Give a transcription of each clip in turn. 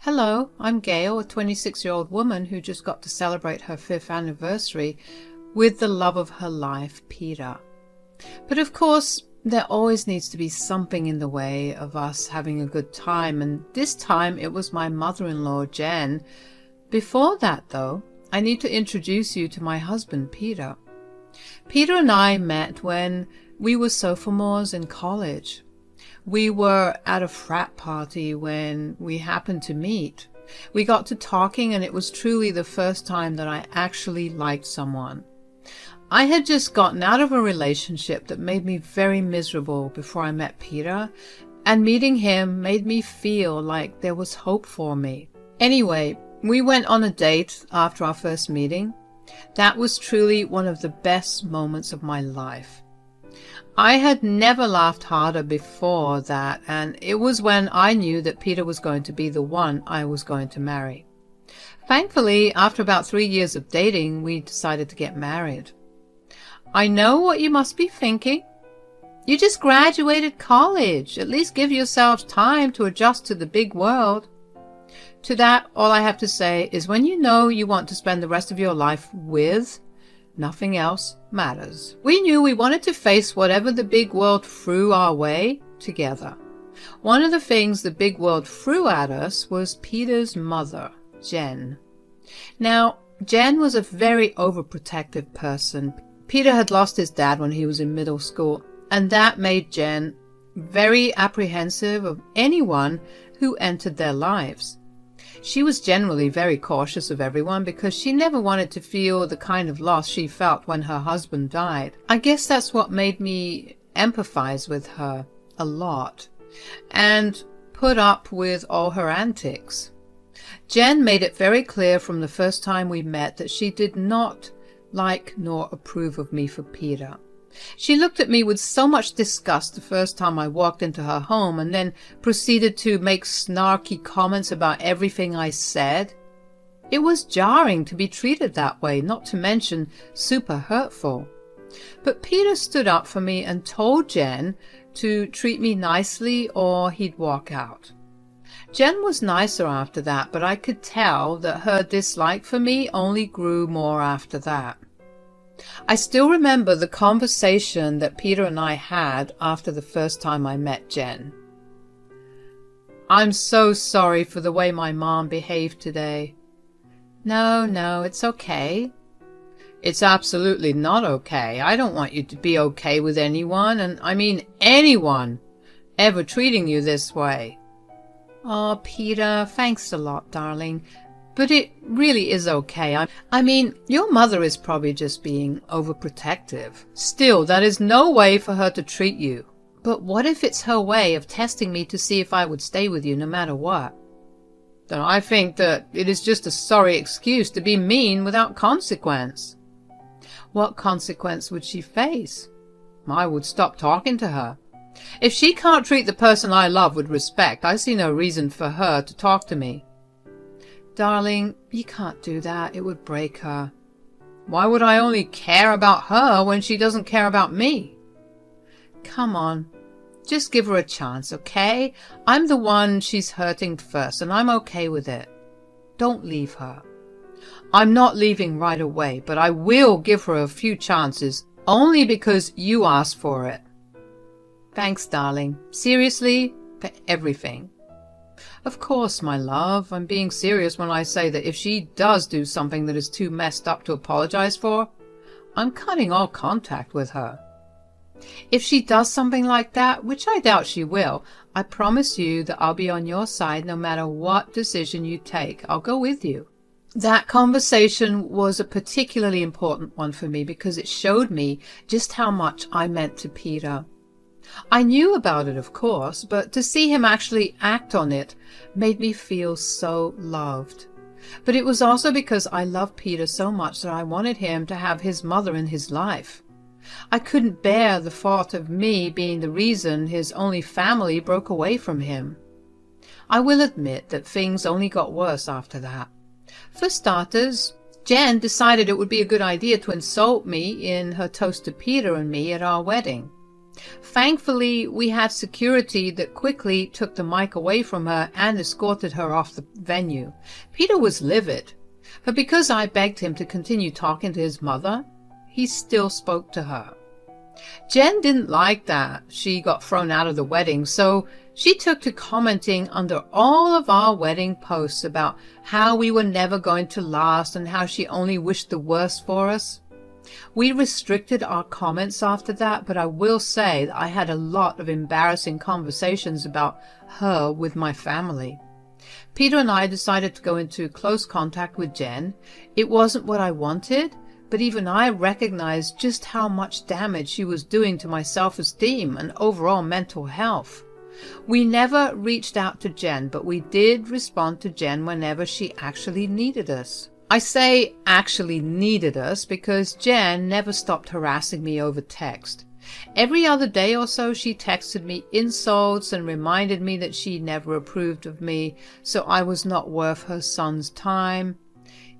Hello, I'm Gail, a 26-year-old woman who just got to celebrate her 5th anniversary with the love of her life, Peter. But of course, there always needs to be something in the way of us having a good time, and this time it was my mother-in-law, Jen. Before that, though, I need to introduce you to my husband, Peter. Peter and I met when we were sophomores in college. We were at a frat party when we happened to meet. We got to talking, and it was truly the first time that I actually liked someone. I had just gotten out of a relationship that made me very miserable before I met Peter, and meeting him made me feel like there was hope for me. Anyway, we went on a date after our first meeting. That was truly one of the best moments of my life. I had never laughed harder before that, and it was when I knew that Peter was going to be the one I was going to marry. Thankfully, after about 3 years of dating, we decided to get married. I know what you must be thinking. You just graduated college. At least give yourselves time to adjust to the big world. To that, all I have to say is when you know you want to spend the rest of your life with, nothing else matters. We knew we wanted to face whatever the big world threw our way together. One of the things the big world threw at us was Peter's mother, Jen. Now, Jen was a very overprotective person. Peter had lost his dad when he was in middle school, and that made Jen very apprehensive of anyone who entered their lives. She was generally very cautious of everyone because she never wanted to feel the kind of loss she felt when her husband died. I guess that's what made me empathize with her a lot and put up with all her antics. Jen made it very clear from the first time we met that she did not like nor approve of me for Peter. She looked at me with so much disgust the first time I walked into her home, and then proceeded to make snarky comments about everything I said. It was jarring to be treated that way, not to mention super hurtful. But Peter stood up for me and told Jen to treat me nicely or he'd walk out. Jen was nicer after that, but I could tell that her dislike for me only grew more after that. I still remember the conversation that Peter and I had after the first time I met Jen. "I'm so sorry for the way my mom behaved today." No, it's okay." "It's absolutely not okay. I don't want you to be okay with anyone, and I mean anyone, ever treating you this way." "Oh, Peter, thanks a lot, darling. But it really is okay. I mean, your mother is probably just being overprotective. Still, that is no way for her to treat you. But what if it's her way of testing me to see if I would stay with you no matter what? Then I think that it is just a sorry excuse to be mean without consequence." "What consequence would she face?" "I would stop talking to her. If she can't treat the person I love with respect, I see no reason for her to talk to me." "Darling, you can't do that. It would break her." "Why would I only care about her when she doesn't care about me?" "Come on. Just give her a chance, okay? I'm the one she's hurting first, and I'm okay with it. Don't leave her." "I'm not leaving right away, but I will give her a few chances, only because you asked for it." "Thanks, darling. Seriously, for everything." "Of course, my love. I'm being serious when I say that if she does do something that is too messed up to apologize for, I'm cutting all contact with her." "If she does something like that, which I doubt she will, I promise you that I'll be on your side no matter what decision you take. I'll go with you." That conversation was a particularly important one for me because it showed me just how much I meant to Peter. I knew about it, of course, but to see him actually act on it made me feel so loved. But it was also because I loved Peter so much that I wanted him to have his mother in his life. I couldn't bear the thought of me being the reason his only family broke away from him. I will admit that things only got worse after that. For starters, Jen decided it would be a good idea to insult me in her toast to Peter and me at our wedding. Thankfully, we had security that quickly took the mic away from her and escorted her off the venue. Peter was livid, but because I begged him to continue talking to his mother, he still spoke to her. Jen didn't like that she got thrown out of the wedding, so she took to commenting under all of our wedding posts about how we were never going to last and how she only wished the worst for us. We restricted our comments after that, but I will say that I had a lot of embarrassing conversations about her with my family. Peter and I decided to go into close contact with Jen. It wasn't what I wanted, but even I recognized just how much damage she was doing to my self-esteem and overall mental health. We never reached out to Jen, but we did respond to Jen whenever she actually needed us. I say actually needed us because Jen never stopped harassing me over text. Every other day or so she texted me insults and reminded me that she never approved of me, so I was not worth her son's time.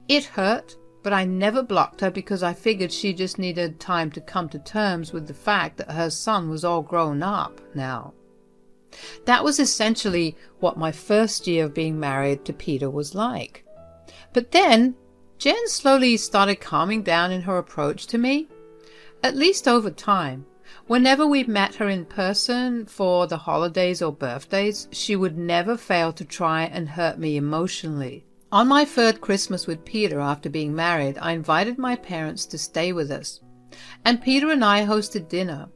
It hurt, but I never blocked her because I figured she just needed time to come to terms with the fact that her son was all grown up now. That was essentially what my first year of being married to Peter was like. But then Jen slowly started calming down in her approach to me, at least over time. Whenever we met her in person for the holidays or birthdays, she would never fail to try and hurt me emotionally. On my third Christmas with Peter after being married, I invited my parents to stay with us, and Peter and I hosted dinner.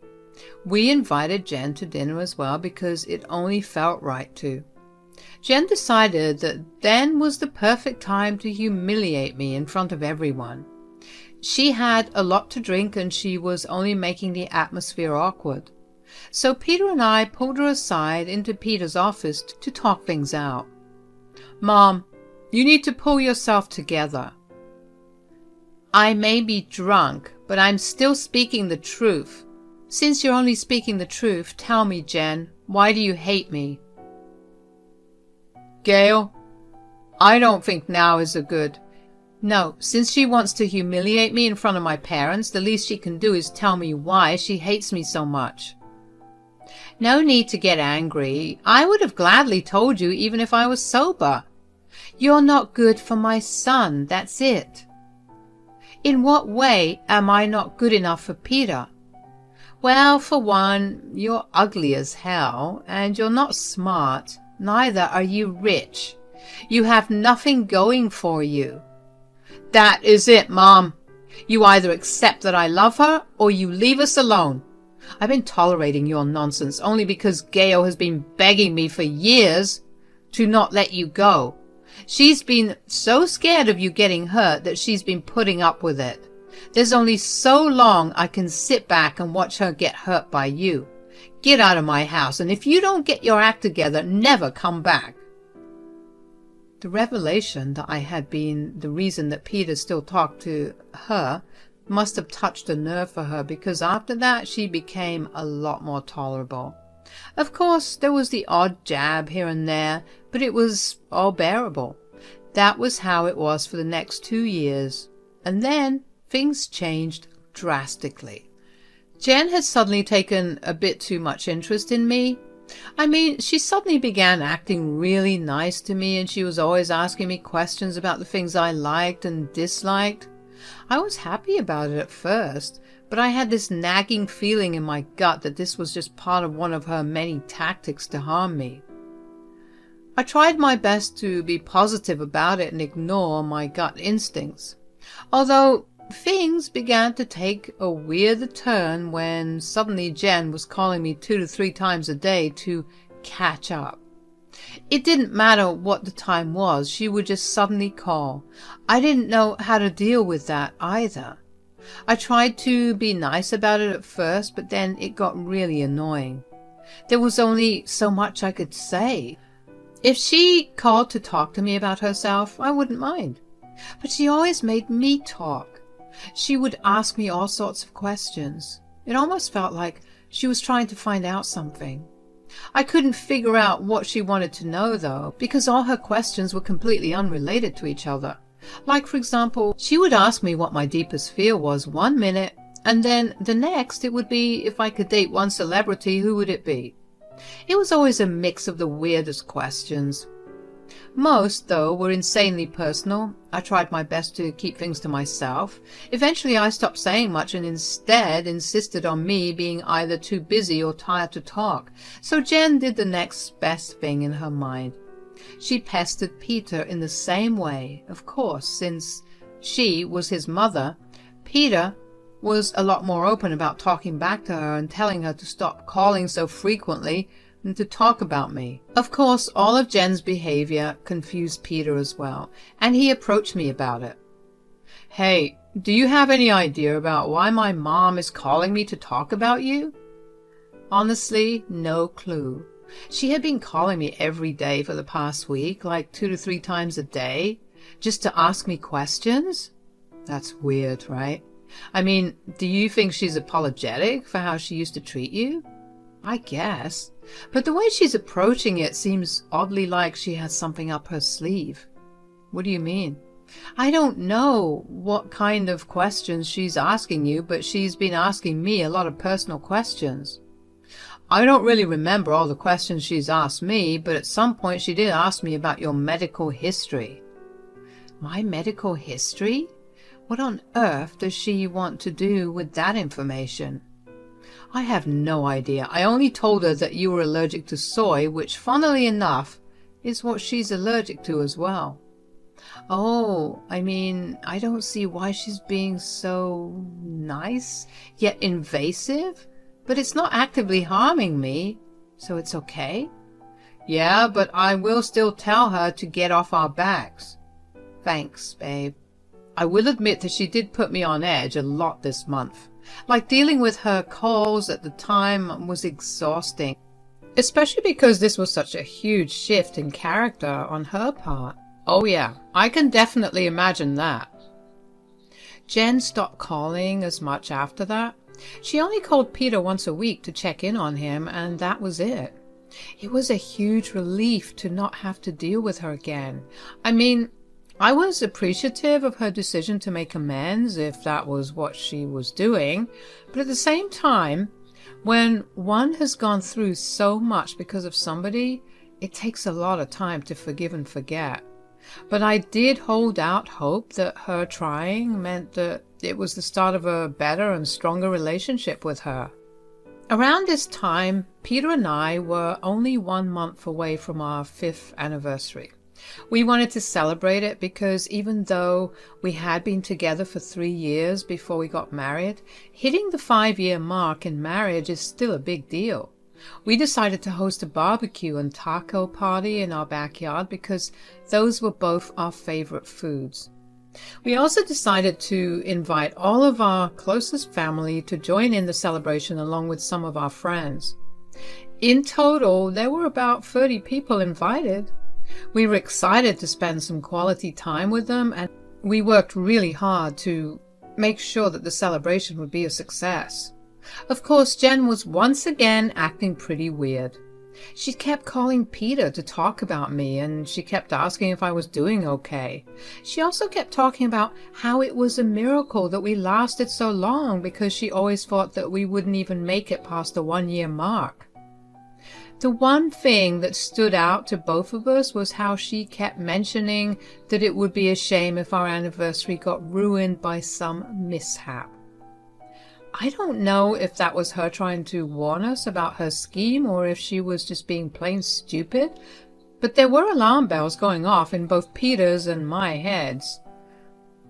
We invited Jen to dinner as well because it only felt right to. Jen decided that then was the perfect time to humiliate me in front of everyone. She had a lot to drink and she was only making the atmosphere awkward. So Peter and I pulled her aside into Peter's office to talk things out. "Mom, you need to pull yourself together. I may be drunk, but I'm still speaking the truth. Since you're only speaking the truth, tell me, Jen, why do you hate me?" "Gail, I don't think now is a good..." "No, since she wants to humiliate me in front of my parents, the least she can do is tell me why she hates me so much." "No need to get angry. I would have gladly told you even if I was sober. You're not good for my son, that's it." "In what way am I not good enough for Peter?" "Well, for one, you're ugly as hell, and you're not smart. Neither are you rich. You have nothing going for you." "That is it, Mom. You either accept that I love her, or you leave us alone. I've been tolerating your nonsense only because Gail has been begging me for years to not let you go. She's been so scared of you getting hurt that she's been putting up with it. There's only so long I can sit back and watch her get hurt by you. Get out of my house, and if you don't get your act together, never come back." The revelation that I had been the reason that Peter still talked to her must have touched a nerve for her, because after that she became a lot more tolerable. Of course, there was the odd jab here and there, but it was all bearable. That was how it was for the next 2 years. And then things changed drastically. Jen had suddenly taken a bit too much interest in me. I mean, she suddenly began acting really nice to me, and she was always asking me questions about the things I liked and disliked. I was happy about it at first, but I had this nagging feeling in my gut that this was just part of one of her many tactics to harm me. I tried my best to be positive about it and ignore my gut instincts, although things began to take a weird turn when suddenly Jen was calling me 2 to 3 times a day to catch up. It didn't matter what the time was, she would just suddenly call. I didn't know how to deal with that either. I tried to be nice about it at first, but then it got really annoying. There was only so much I could say. If she called to talk to me about herself, I wouldn't mind. But she always made me talk. She would ask me all sorts of questions. It almost felt like she was trying to find out something. I couldn't figure out what she wanted to know, though, because all her questions were completely unrelated to each other. Like, for example, she would ask me what my deepest fear was one minute, And then the next, it would be if I could date one celebrity, who would it be? It was always a mix of the weirdest questions. Most, though, were insanely personal. I tried my best to keep things to myself. Eventually I stopped saying much and instead insisted on me being either too busy or tired to talk. So Jen did the next best thing in her mind. She pestered Peter in the same way. Of course, since she was his mother, Peter was a lot more open about talking back to her and telling her to stop calling so frequently and to talk about me. Of course, all of Jen's behavior confused Peter as well, and he approached me about it. "Hey, do you have any idea about why my mom is calling me to talk about you?" Honestly, no clue. She had been calling me every day for the past week, like 2 to 3 times a day, just to ask me questions. That's weird, right? I mean, do you think she's apologetic for how she used to treat you? I guess. But the way she's approaching it seems oddly like she has something up her sleeve. What do you mean? I don't know what kind of questions she's asking you, but she's been asking me a lot of personal questions. I don't really remember all the questions she's asked me, but at some point she did ask me about your medical history. My medical history? What on earth does she want to do with that information? I have no idea. I only told her that you were allergic to soy, which, funnily enough, is what she's allergic to as well. Oh, I mean, I don't see why she's being so nice, yet invasive. But it's not actively harming me, so it's okay. Yeah, but I will still tell her to get off our backs. Thanks, babe. I will admit that she did put me on edge a lot this month. Like, dealing with her calls at the time was exhausting, especially because this was such a huge shift in character on her part. Oh yeah, I can definitely imagine that. Jen stopped calling as much after that. She only called Peter once a week to check in on him, and that was it. It was a huge relief to not have to deal with her again. I mean, I was appreciative of her decision to make amends if that was what she was doing, but at the same time, when one has gone through so much because of somebody, it takes a lot of time to forgive and forget. But I did hold out hope that her trying meant that it was the start of a better and stronger relationship with her. Around this time, Peter and I were only 1 month away from our 5th anniversary. We wanted to celebrate it because even though we had been together for 3 years before we got married, hitting the 5-year mark in marriage is still a big deal. We decided to host a barbecue and taco party in our backyard because those were both our favorite foods. We also decided to invite all of our closest family to join in the celebration along with some of our friends. In total, there were about 30 people invited. We were excited to spend some quality time with them, and we worked really hard to make sure that the celebration would be a success. Of course, Jen was once again acting pretty weird. She kept calling Peter to talk about me, and she kept asking if I was doing okay. She also kept talking about how it was a miracle that we lasted so long because she always thought that we wouldn't even make it past the 1-year mark. The one thing that stood out to both of us was how she kept mentioning that it would be a shame if our anniversary got ruined by some mishap. I don't know if that was her trying to warn us about her scheme or if she was just being plain stupid, but there were alarm bells going off in both Peter's and my heads.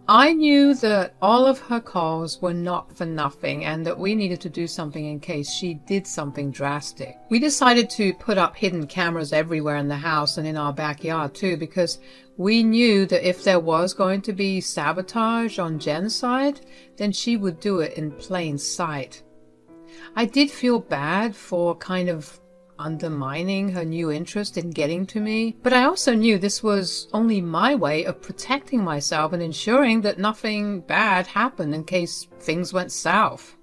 I knew that all of her calls were not for nothing and that we needed to do something in case she did something drastic. We decided to put up hidden cameras everywhere in the house and in our backyard too, because we knew that if there was going to be sabotage on Jen's side, then she would do it in plain sight. I did feel bad for kind of undermining her new interest in getting to me, but I also knew this was only my way of protecting myself and ensuring that nothing bad happened in case things went south.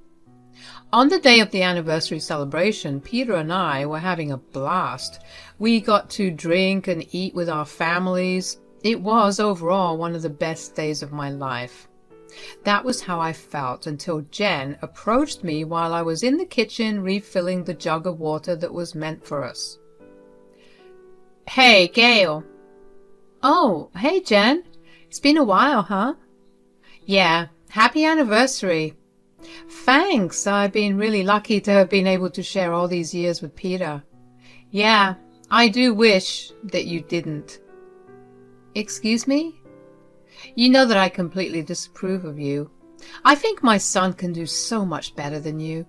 On the day of the anniversary celebration, Peter and I were having a blast. We got to drink and eat with our families. It was overall one of the best days of my life. That was how I felt until Jen approached me while I was in the kitchen refilling the jug of water that was meant for us. "Hey, Gail." "Oh, hey, Jen. It's been a while, huh?" "Yeah, happy anniversary." "Thanks. I've been really lucky to have been able to share all these years with Peter." "Yeah, I do wish that you didn't." "Excuse me?" "You know that I completely disapprove of you. I think my son can do so much better than you."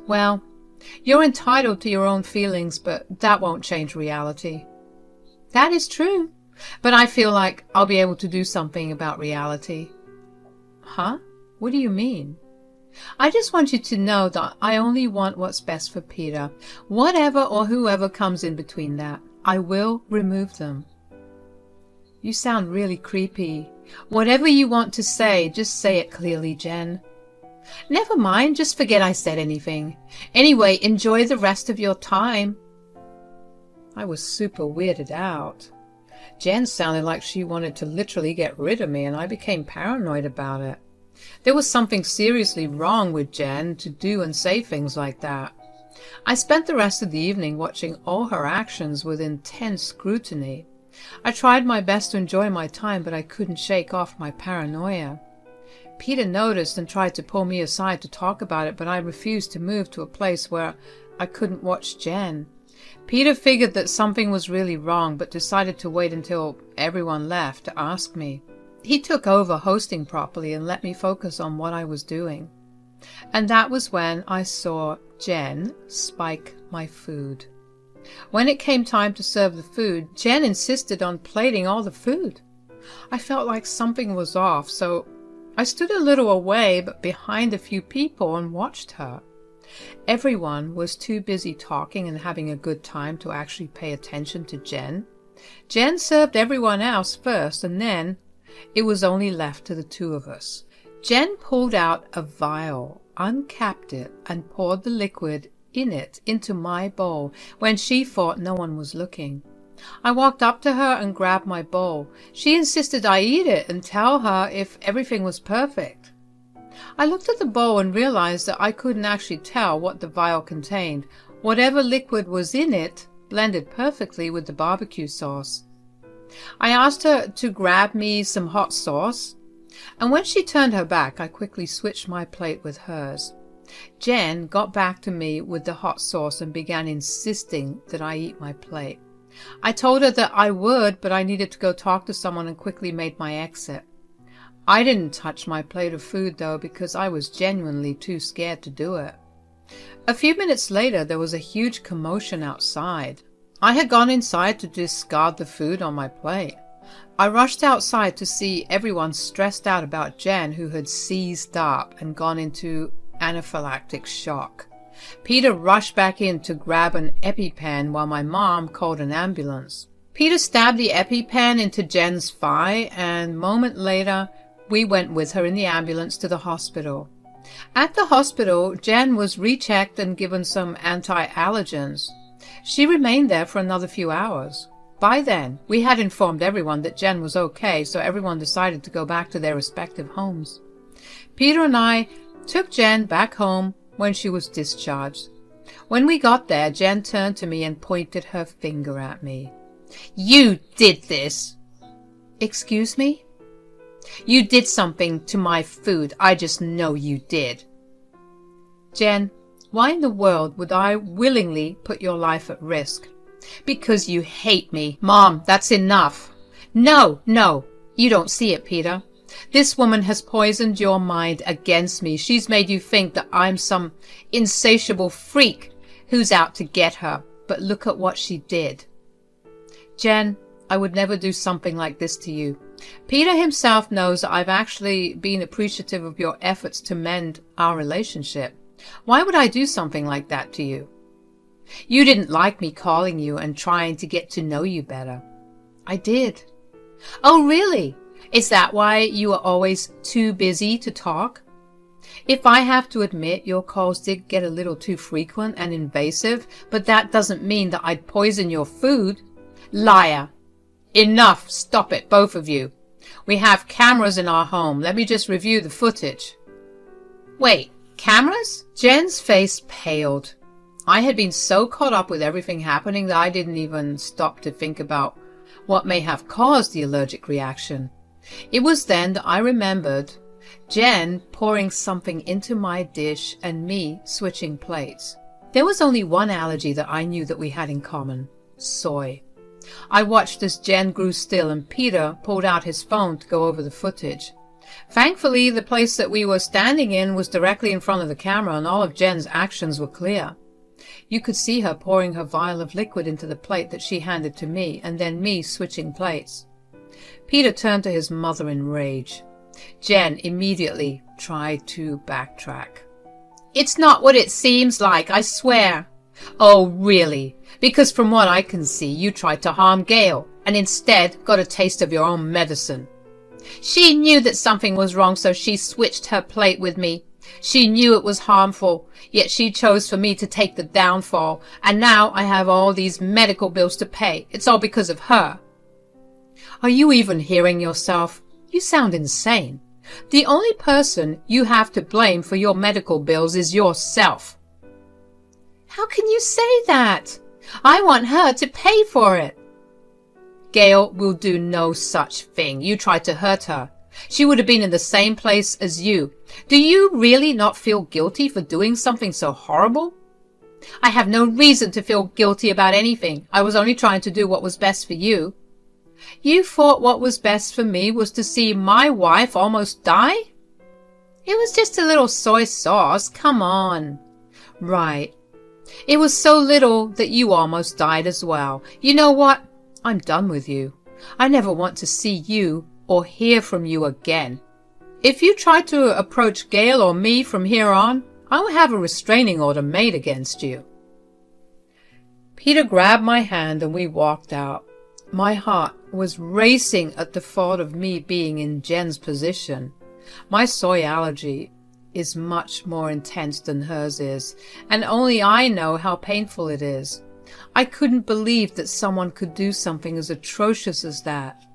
"Well, you're entitled to your own feelings, but that won't change reality." "That is true, but I feel like I'll be able to do something about reality." "Huh? What do you mean?" "I just want you to know that I only want what's best for Peter. Whatever or whoever comes in between that, I will remove them." "You sound really creepy. Whatever you want to say, just say it clearly, Jen." "Never mind, just forget I said anything. Anyway, enjoy the rest of your time." I was super weirded out. Jen sounded like she wanted to literally get rid of me, and I became paranoid about it. There was something seriously wrong with Jen to do and say things like that. I spent the rest of the evening watching all her actions with intense scrutiny. I tried my best to enjoy my time, but I couldn't shake off my paranoia. Peter noticed and tried to pull me aside to talk about it, but I refused to move to a place where I couldn't watch Jen. Peter figured that something was really wrong, but decided to wait until everyone left to ask me. He took over hosting properly and let me focus on what I was doing. And that was when I saw Jen spike my food. When it came time to serve the food, Jen insisted on plating all the food. I felt like something was off, so I stood a little away but behind a few people and watched her. Everyone was too busy talking and having a good time to actually pay attention to Jen. Jen served everyone else first, and then it was only left to the two of us. Jen pulled out a vial, uncapped it, and poured the liquid in it into my bowl when she thought no one was looking. I walked up to her and grabbed my bowl. She insisted I eat it and tell her if everything was perfect. I looked at the bowl and realized that I couldn't actually tell what the vial contained. Whatever liquid was in it blended perfectly with the barbecue sauce. I asked her to grab me some hot sauce, and when she turned her back, I quickly switched my plate with hers. Jen got back to me with the hot sauce and began insisting that I eat my plate. I told her that I would, but I needed to go talk to someone and quickly made my exit. I didn't touch my plate of food, though, because I was genuinely too scared to do it. A few minutes later, there was a huge commotion outside. I had gone inside to discard the food on my plate. I rushed outside to see everyone stressed out about Jen, who had seized up and gone into anaphylactic shock. Peter rushed back in to grab an EpiPen while my mom called an ambulance. Peter stabbed the EpiPen into Jen's thigh, and a moment later, we went with her in the ambulance to the hospital. At the hospital, Jen was rechecked and given some anti-allergens. She remained there for another few hours. By then, we had informed everyone that Jen was okay, so everyone decided to go back to their respective homes. Peter and I took Jen back home when she was discharged. When we got there, Jen turned to me and pointed her finger at me. "You did this!" "Excuse me?" "You did something to my food. I just know you did." "Jen, why in the world would I willingly put your life at risk?" "Because you hate me." "Mom, that's enough." No, you don't see it, Peter. This woman has poisoned your mind against me. She's made you think that I'm some insatiable freak who's out to get her. But look at what she did." "Jen, I would never do something like this to you. Peter himself knows that I've actually been appreciative of your efforts to mend our relationship. Why would I do something like that to you? You didn't like me calling you and trying to get to know you better." "I did." "Oh, really? Is that why you are always too busy to talk?" "If I have to admit, your calls did get a little too frequent and invasive, but that doesn't mean that I'd poison your food." "Liar! Enough! Stop it, both of you. We have cameras in our home. Let me just review the footage. Wait, cameras? Jen's face paled. I had been so caught up with everything happening that I didn't even stop to think about what may have caused the allergic reaction. It was then that I remembered Jen pouring something into my dish and me switching plates. There was only one allergy that I knew that we had in common: soy. I watched as Jen grew still and Peter pulled out his phone to go over the footage. Thankfully, the place that we were standing in was directly in front of the camera and all of Jen's actions were clear. You could see her pouring her vial of liquid into the plate that she handed to me, and then me switching plates. Peter turned to his mother in rage. Jen immediately tried to backtrack. "It's not what it seems like, I swear." "Oh, really? Because from what I can see, you tried to harm Gail, and instead got a taste of your own medicine." "She knew that something was wrong, so she switched her plate with me. She knew it was harmful, yet she chose for me to take the downfall, and now I have all these medical bills to pay. It's all because of her." "Are you even hearing yourself? You sound insane. The only person you have to blame for your medical bills is yourself." "How can you say that? I want her to pay for it." "Gail will do no such thing. You tried to hurt her. She would have been in the same place as you. Do you really not feel guilty for doing something so horrible?" "I have no reason to feel guilty about anything. I was only trying to do what was best for you." "You thought what was best for me was to see my wife almost die?" "It was just a little soy sauce. Come on." "Right. It was so little that you almost died as well. You know what? I'm done with you. I never want to see you or hear from you again. If you try to approach Gail or me from here on, I will have a restraining order made against you." Peter grabbed my hand and we walked out. My heart was racing at the thought of me being in Jen's position. My soy allergy is much more intense than hers is, and only I know how painful it is. I couldn't believe that someone could do something as atrocious as that.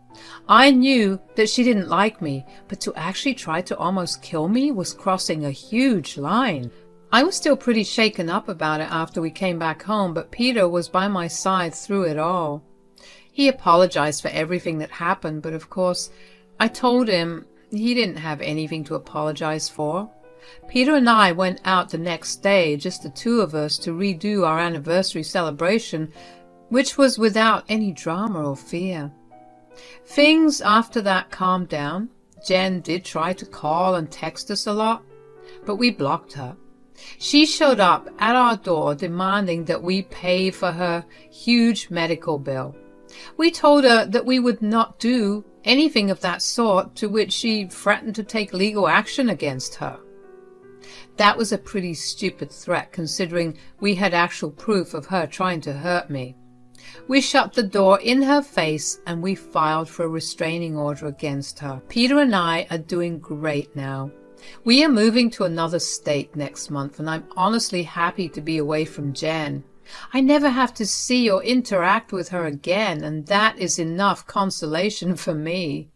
I knew that she didn't like me, but to actually try to almost kill me was crossing a huge line. I was still pretty shaken up about it after we came back home, but Peter was by my side through it all. He apologized for everything that happened, but of course, I told him he didn't have anything to apologize for. Peter and I went out the next day, just the two of us, to redo our anniversary celebration, which was without any drama or fear. Things after that calmed down. Jen did try to call and text us a lot, but we blocked her. She showed up at our door demanding that we pay for her huge medical bill. We told her that we would not do anything of that sort, to which she threatened to take legal action against her. That was a pretty stupid threat, considering we had actual proof of her trying to hurt me. We shut the door in her face and we filed for a restraining order against her. Peter and I are doing great now. We are moving to another state next month, and I'm honestly happy to be away from Jen. I never have to see or interact with her again, and that is enough consolation for me.